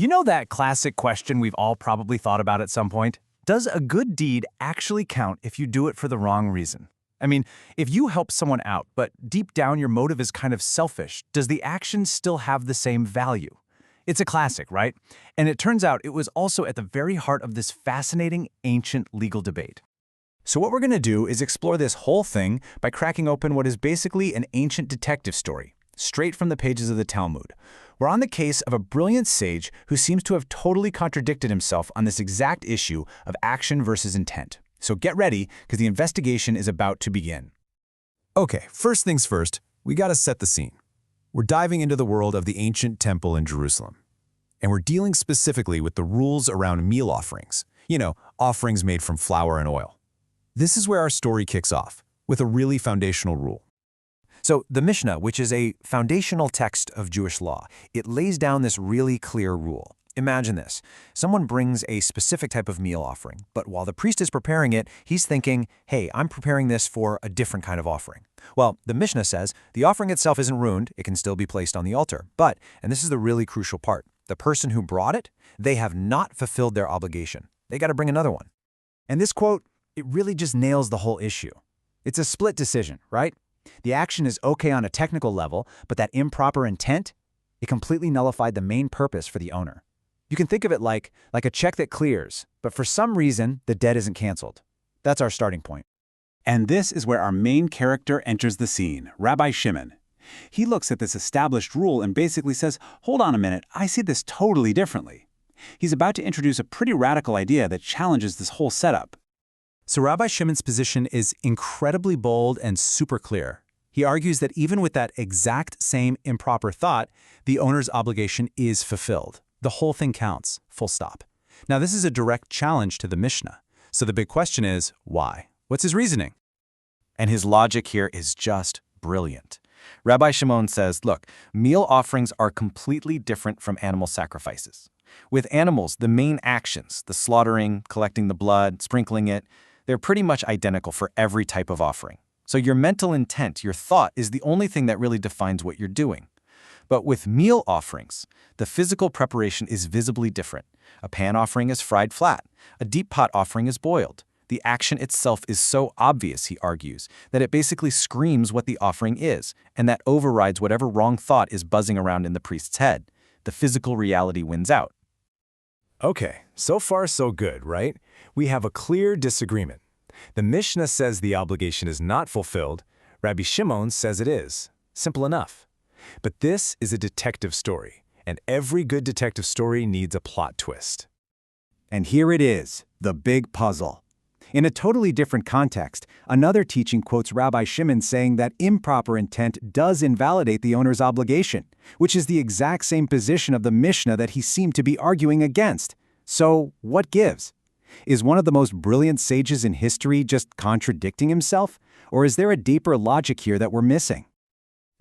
You know that classic question we've all probably thought about at some point? Does a good deed actually count if you do it for the wrong reason? I mean, if you help someone out, but deep down your motive is kind of selfish, does the action still have the same value? It's a classic, right? And it turns out it was also at the very heart of this fascinating ancient legal debate. So what we're going to do is explore this whole thing by cracking open what is basically an ancient detective story, straight from the pages of the Talmud. We're on the case of a brilliant sage who seems to have totally contradicted himself on this exact issue of action versus intent. So get ready, because the investigation is about to begin. Okay, first things first, we gotta set the scene. We're diving into the world of the ancient temple in Jerusalem. And we're dealing specifically with the rules around meal offerings. You know, offerings made from flour and oil. This is where our story kicks off, with a really foundational rule. So the Mishnah, which is a foundational text of Jewish law, it lays down this really clear rule. Imagine this. Someone brings a specific type of meal offering, but while the priest is preparing it, he's thinking, hey, I'm preparing this for a different kind of offering. Well, the Mishnah says the offering itself isn't ruined, it can still be placed on the altar. But, and this is the really crucial part, the person who brought it, they have not fulfilled their obligation. They got to bring another one. And this quote, it really just nails the whole issue. It's a split decision, right? The action is okay on a technical level, but that improper intent, it completely nullified the main purpose for the owner. You can think of it like a check that clears, but for some reason, the debt isn't canceled. That's our starting point. And this is where our main character enters the scene, Rabbi Shimon. He looks at this established rule and basically says, hold on a minute, I see this totally differently. He's about to introduce a pretty radical idea that challenges this whole setup. So Rabbi Shimon's position is incredibly bold and super clear. He argues that even with that exact same improper thought, the owner's obligation is fulfilled. The whole thing counts, full stop. Now this is a direct challenge to the Mishnah. So the big question is, why? What's his reasoning? And his logic here is just brilliant. Rabbi Shimon says, look, meal offerings are completely different from animal sacrifices. With animals, the main actions, the slaughtering, collecting the blood, sprinkling it, they're pretty much identical for every type of offering. So your mental intent, your thought, is the only thing that really defines what you're doing. But with meal offerings, the physical preparation is visibly different. A pan offering is fried flat. A deep pot offering is boiled. The action itself is so obvious, he argues, that it basically screams what the offering is, and that overrides whatever wrong thought is buzzing around in the priest's head. The physical reality wins out. Okay, so far so good, right? We have a clear disagreement. The Mishnah says the obligation is not fulfilled. Rabbi Shimon says it is. Simple enough. But this is a detective story, and every good detective story needs a plot twist. And here it is, the big puzzle. In a totally different context, another teaching quotes Rabbi Shimon saying that improper intent does invalidate the owner's obligation, which is the exact same position of the Mishnah that he seemed to be arguing against. So, what gives? Is one of the most brilliant sages in history just contradicting himself? Or is there a deeper logic here that we're missing?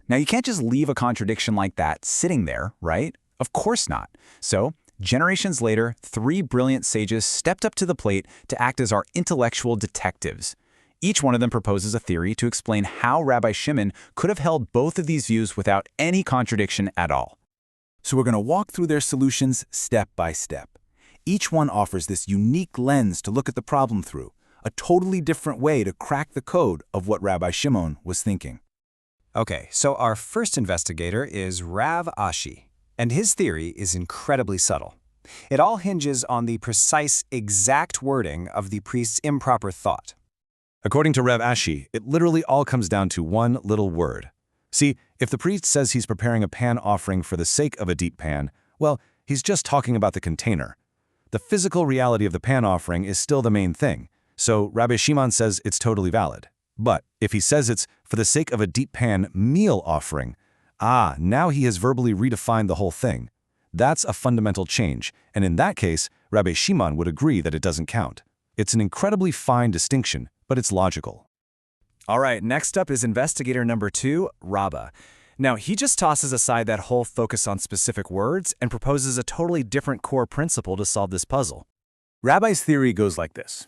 Now, you can't just leave a contradiction like that sitting there, right? Of course not. So, generations later, 3 brilliant sages stepped up to the plate to act as our intellectual detectives. Each one of them proposes a theory to explain how Rabbi Shimon could have held both of these views without any contradiction at all. So we're going to walk through their solutions step by step. Each one offers this unique lens to look at the problem through, a totally different way to crack the code of what Rabbi Shimon was thinking. Okay, so our first investigator is Rav Ashi, and his theory is incredibly subtle. It all hinges on the precise, exact wording of the priest's improper thought. According to Rav Ashi, it literally all comes down to one little word. See, if the priest says he's preparing a pan offering for the sake of a deep pan, well, he's just talking about the container. The physical reality of the pan offering is still the main thing, so Rabbi Shimon says it's totally valid. But if he says it's for the sake of a deep pan meal offering, now he has verbally redefined the whole thing. That's a fundamental change, and in that case, Rabbi Shimon would agree that it doesn't count. It's an incredibly fine distinction, but it's logical. All right, next up is investigator number 2, Rabba. Now, he just tosses aside that whole focus on specific words and proposes a totally different core principle to solve this puzzle. Rabbi's theory goes like this.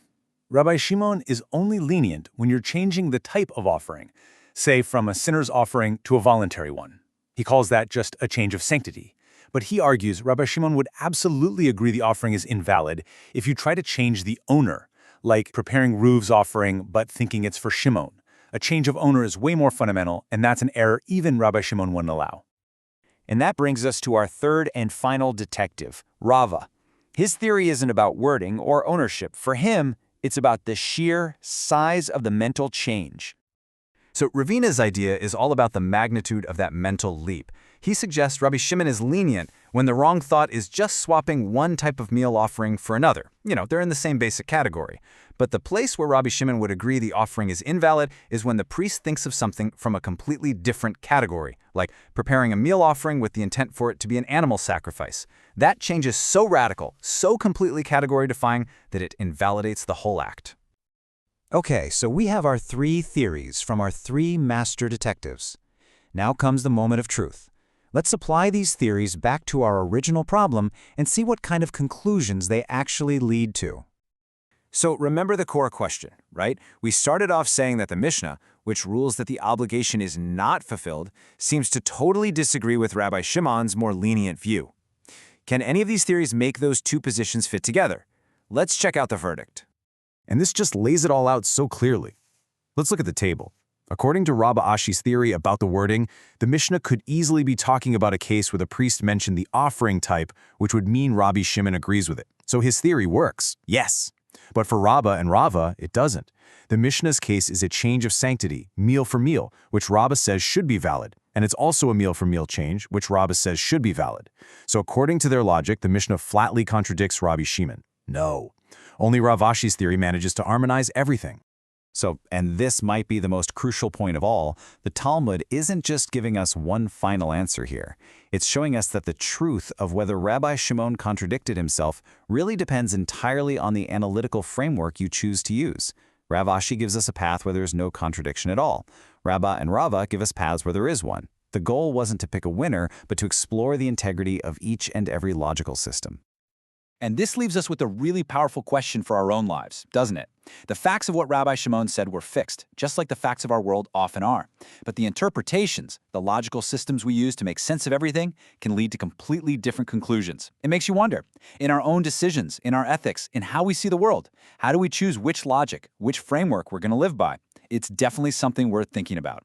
Rabbi Shimon is only lenient when you're changing the type of offering, say from a sinner's offering to a voluntary one. He calls that just a change of sanctity. But he argues Rabbi Shimon would absolutely agree the offering is invalid if you try to change the owner, like preparing Ruv's offering but thinking it's for Shimon. A change of owner is way more fundamental, and that's an error even Rabbi Shimon wouldn't allow. And that brings us to our third and final detective, Rava. His theory isn't about wording or ownership. For him, it's about the sheer size of the mental change. So Ravina's idea is all about the magnitude of that mental leap. He suggests Rabbi Shimon is lenient when the wrong thought is just swapping one type of meal offering for another. They're in the same basic category. But the place where Rabbi Shimon would agree the offering is invalid is when the priest thinks of something from a completely different category, like preparing a meal offering with the intent for it to be an animal sacrifice. That change is so radical, so completely category-defying, that it invalidates the whole act. Okay, so we have our 3 theories from our 3 master detectives. Now comes the moment of truth. Let's apply these theories back to our original problem and see what kind of conclusions they actually lead to. So remember the core question, right? We started off saying that the Mishnah, which rules that the obligation is not fulfilled, seems to totally disagree with Rabbi Shimon's more lenient view. Can any of these theories make those 2 positions fit together? Let's check out the verdict. And this just lays it all out so clearly. Let's look at the table. According to Rabba Ashi's theory about the wording, the Mishnah could easily be talking about a case where the priest mentioned the offering type, which would mean Rabbi Shimon agrees with it. So his theory works, yes. But for Rabba and Rava, it doesn't. The Mishnah's case is a change of sanctity, meal for meal, which Rabba says should be valid. And it's also a meal for meal change, which Rabba says should be valid. So according to their logic, the Mishnah flatly contradicts Rabbi Shimon. No. Only Rav Ashi's theory manages to harmonize everything. So, and this might be the most crucial point of all, the Talmud isn't just giving us one final answer here. It's showing us that the truth of whether Rabbi Shimon contradicted himself really depends entirely on the analytical framework you choose to use. Rav Ashi gives us a path where there's no contradiction at all. Rabba and Rava give us paths where there is one. The goal wasn't to pick a winner, but to explore the integrity of each and every logical system. And this leaves us with a really powerful question for our own lives, doesn't it? The facts of what Rabbi Shimon said were fixed, just like the facts of our world often are. But the interpretations, the logical systems we use to make sense of everything, can lead to completely different conclusions. It makes you wonder, in our own decisions, in our ethics, in how we see the world, how do we choose which logic, which framework we're going to live by? It's definitely something worth thinking about.